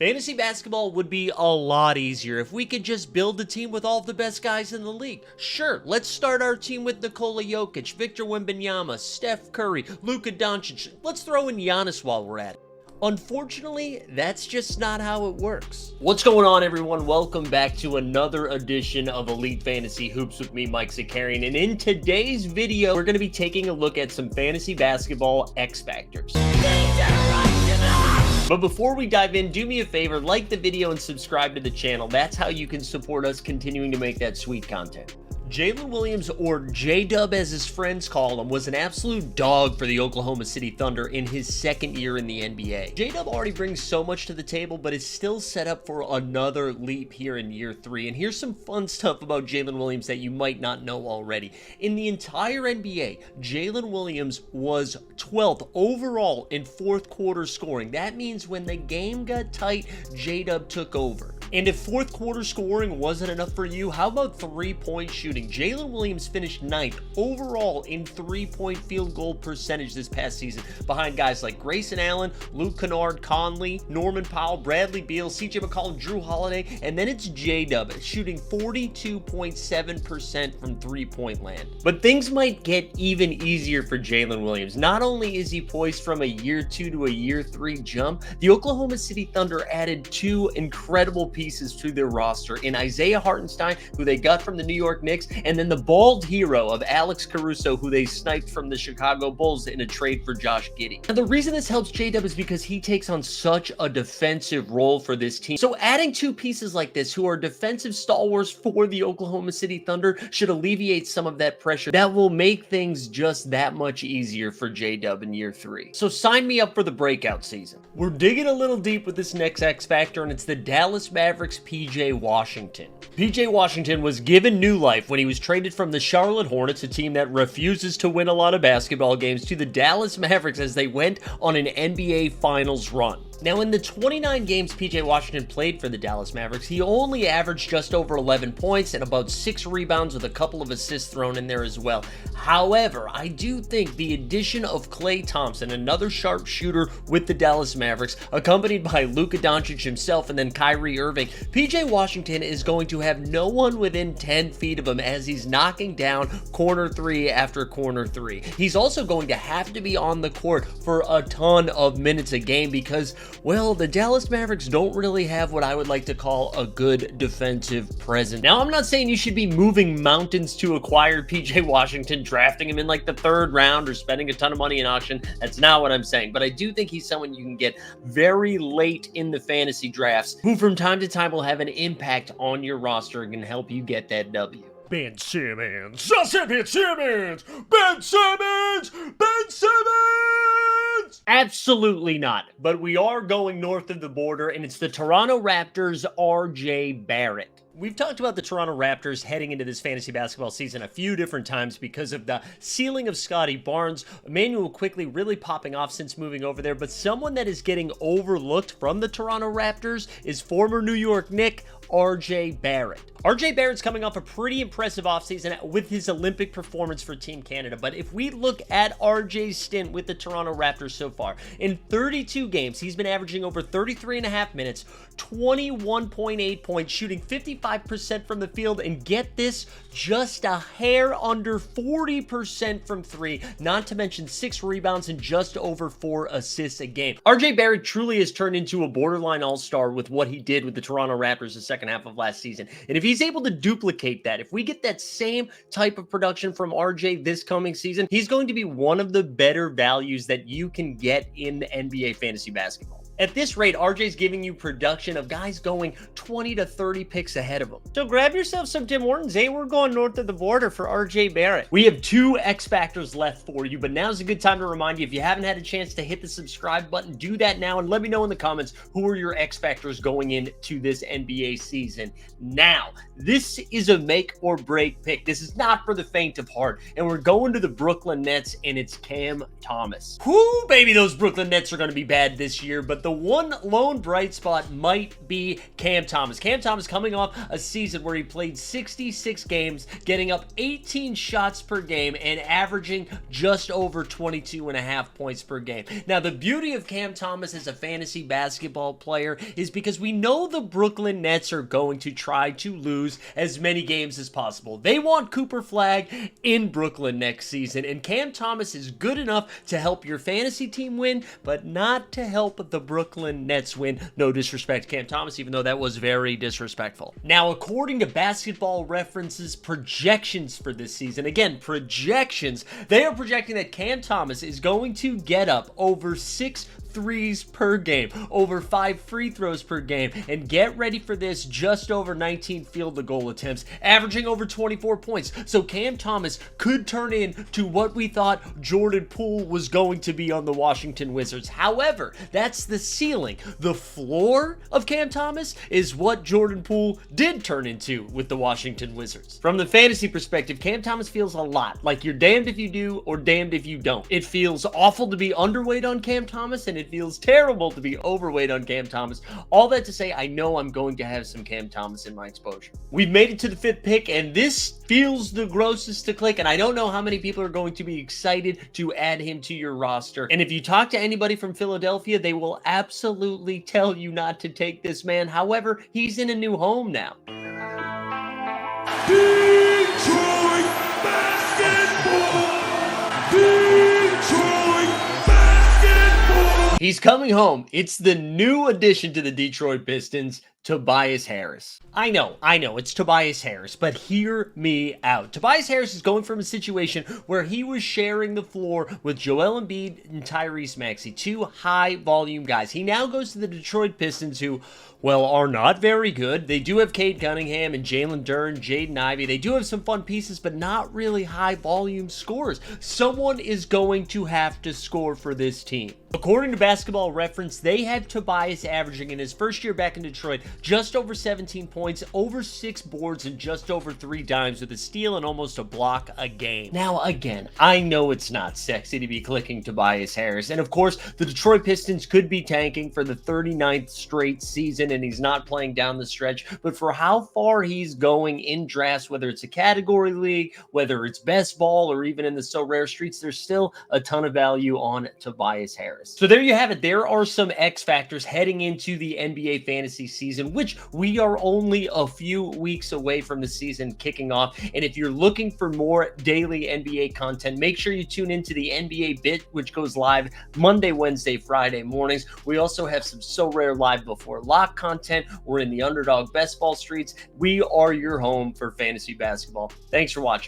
Fantasy basketball would be a lot easier if we could just build a team with all of the best guys in the league. Sure, let's start our team with Nikola Jokic, Victor Wembanyama, Steph Curry, Luka Doncic. Let's throw in Giannis while we're at it. Unfortunately, that's just not how it works. What's going on, everyone? Welcome back to another edition of Elite Fantasy Hoops with me, Mike Zakarian. And in today's video, we're going to be taking a look at some fantasy basketball X Factors. But before we dive in, do me a favor, like the video and subscribe to the channel. That's how you can support us continuing to make that sweet content. Jaylen Williams, or J-Dub as his friends call him, was an absolute dog for the Oklahoma City Thunder in his second year in the NBA. J-Dub already brings so much to the table, but is still set up for another leap here in year 3. And here's some fun stuff about Jaylen Williams that you might not know already. In the entire NBA, Jaylen Williams was 12th overall in fourth quarter scoring. That means when the game got tight, J-Dub took over. And if fourth quarter scoring wasn't enough for you, how about three-point shooting? Jaylen Williams finished 9th overall in three-point field goal percentage this past season, behind guys like Grayson Allen, Luke Kennard, Conley, Norman Powell, Bradley Beal, CJ McCollum, Drew Holiday, and then it's J-Dub shooting 42.7% from three-point land. But things might get even easier for Jaylen Williams. Not only is he poised from a year 2 to a year 3 jump, the Oklahoma City Thunder added 2 incredible pieces to their roster in Isaiah Hartenstein, who they got from the New York Knicks, and then the bald hero of Alex Caruso, who they sniped from the Chicago Bulls in a trade for Josh Giddey. And the reason this helps J-Dub is because he takes on such a defensive role for this team. So adding 2 pieces like this, who are defensive stalwarts for the Oklahoma City Thunder, should alleviate some of that pressure. That will make things just that much easier for J-Dub in year 3. So sign me up for the breakout season. We're digging a little deep with this next X Factor, and it's the Dallas Mavericks' PJ Washington. PJ Washington was given new life when he was traded from the Charlotte Hornets, a team that refuses to win a lot of basketball games, to the Dallas Mavericks as they went on an NBA Finals run. Now, in the 29 games PJ Washington played for the Dallas Mavericks, he only averaged just over 11 points and about 6 rebounds with a couple of assists thrown in there as well. However, I do think the addition of Klay Thompson, another sharp shooter with the Dallas Mavericks, accompanied by Luka Doncic himself and then Kyrie Irving, PJ Washington is going to have no one within 10 feet of him as he's knocking down corner 3 after corner 3. He's also going to have to be on the court for a ton of minutes a game because, well, the Dallas Mavericks don't really have what I would like to call a good defensive presence. Now, I'm not saying you should be moving mountains to acquire PJ Washington, drafting him in like the 3rd round or spending a ton of money in auction. That's not what I'm saying. But I do think he's someone you can get very late in the fantasy drafts, who from time to time will have an impact on your roster and can help you get that W. Ben Simmons! I said Ben Simmons! Ben Simmons! Ben Simmons! Absolutely not. But we are going north of the border, and it's the Toronto Raptors' RJ Barrett. We've talked about the Toronto Raptors heading into this fantasy basketball season a few different times because of the ceiling of Scotty Barnes, Emmanuel quickly really popping off since moving over there, but someone that is getting overlooked from the Toronto Raptors is former New York Knick RJ Barrett. RJ Barrett's coming off a pretty impressive offseason with his Olympic performance for Team Canada, but if we look at RJ's stint with the Toronto Raptors so far, in 32 games, he's been averaging over 33.5 minutes, 21.8 points, shooting 55% from the field, and get this, just a hair under 40% from 3, not to mention 6 rebounds and just over 4 assists a game. RJ Barrett truly has turned into a borderline all-star with what he did with the Toronto Raptors the second half of last season. And if he's able to duplicate that, if we get that same type of production from RJ this coming season, he's going to be one of the better values that you can get in the NBA fantasy basketball. At this rate, RJ's giving you production of guys going 20 to 30 picks ahead of him. So grab yourself some Tim Hortons, eh? We're going north of the border for RJ Barrett. We have 2 X Factors left for you, but now's a good time to remind you, if you haven't had a chance to hit the subscribe button, do that now, and let me know in the comments who are your X Factors going into this NBA season. Now, this is a make or break pick. This is not for the faint of heart, and we're going to the Brooklyn Nets, and it's Cam Thomas. Whoo, baby, those Brooklyn Nets are going to be bad this year, but the one lone bright spot might be Cam Thomas. Cam Thomas coming off a season where he played 66 games, getting up 18 shots per game and averaging just over 22.5 points per game. Now, the beauty of Cam Thomas as a fantasy basketball player is because we know the Brooklyn Nets are going to try to lose as many games as possible. They want Cooper Flagg in Brooklyn next season, and Cam Thomas is good enough to help your fantasy team win, but not to help the Brooklyn Nets win. No disrespect to Cam Thomas, even though that was very disrespectful. Now, according to Basketball Reference's projections for this season, again, projections, they are projecting that Cam Thomas is going to get up over 6 threes per game, over 5 free throws per game, and get ready for this, just over 19 field goal attempts, averaging over 24 points. So Cam Thomas could turn into what we thought Jordan Poole was going to be on the Washington Wizards. However, that's the ceiling. The floor of Cam Thomas is what Jordan Poole did turn into with the Washington Wizards. From the fantasy perspective, Cam Thomas feels a lot like you're damned if you do or damned if you don't. It feels awful to be underweight on Cam Thomas, and it feels terrible to be overweight on Cam Thomas. All that to say, I know I'm going to have some Cam Thomas in my exposure. We've made it to the 5th pick, and this feels the grossest to click, and I don't know how many people are going to be excited to add him to your roster. And if you talk to anybody from Philadelphia, they will absolutely tell you not to take this man. However, he's in a new home now. Detroit basketball! Detroit basketball! He's coming home. It's the new addition to the Detroit Pistons, Tobias Harris. I know, it's Tobias Harris, but hear me out. Tobias Harris is going from a situation where he was sharing the floor with Joel Embiid and Tyrese Maxey, 2 high-volume guys. He now goes to the Detroit Pistons, who, well, are not very good. They do have Cade Cunningham and Jalen Duren, Jaden Ivey. They do have some fun pieces, but not really high-volume scorers. Someone is going to have to score for this team. According to Basketball Reference, they have Tobias averaging in his first year back in Detroit just over 17 points, over 6 boards, and just over 3 dimes, with a steal and almost a block a game. Now, again, I know it's not sexy to be clicking Tobias Harris, and of course, the Detroit Pistons could be tanking for the 39th straight season, and he's not playing down the stretch, but for how far he's going in drafts, whether it's a category league, whether it's best ball, or even in the SORARE streets, there's still a ton of value on Tobias Harris. So there you have it. There are some X factors heading into the NBA fantasy season, which we are only a few weeks away from the season kicking off. And if you're looking for more daily NBA content, make sure you tune into the NBA Bit, which goes live Monday, Wednesday, Friday mornings. We also have some SORARE Live Before Lock content. We're in the Underdog Best Ball streets. We are your home for fantasy basketball. Thanks for watching.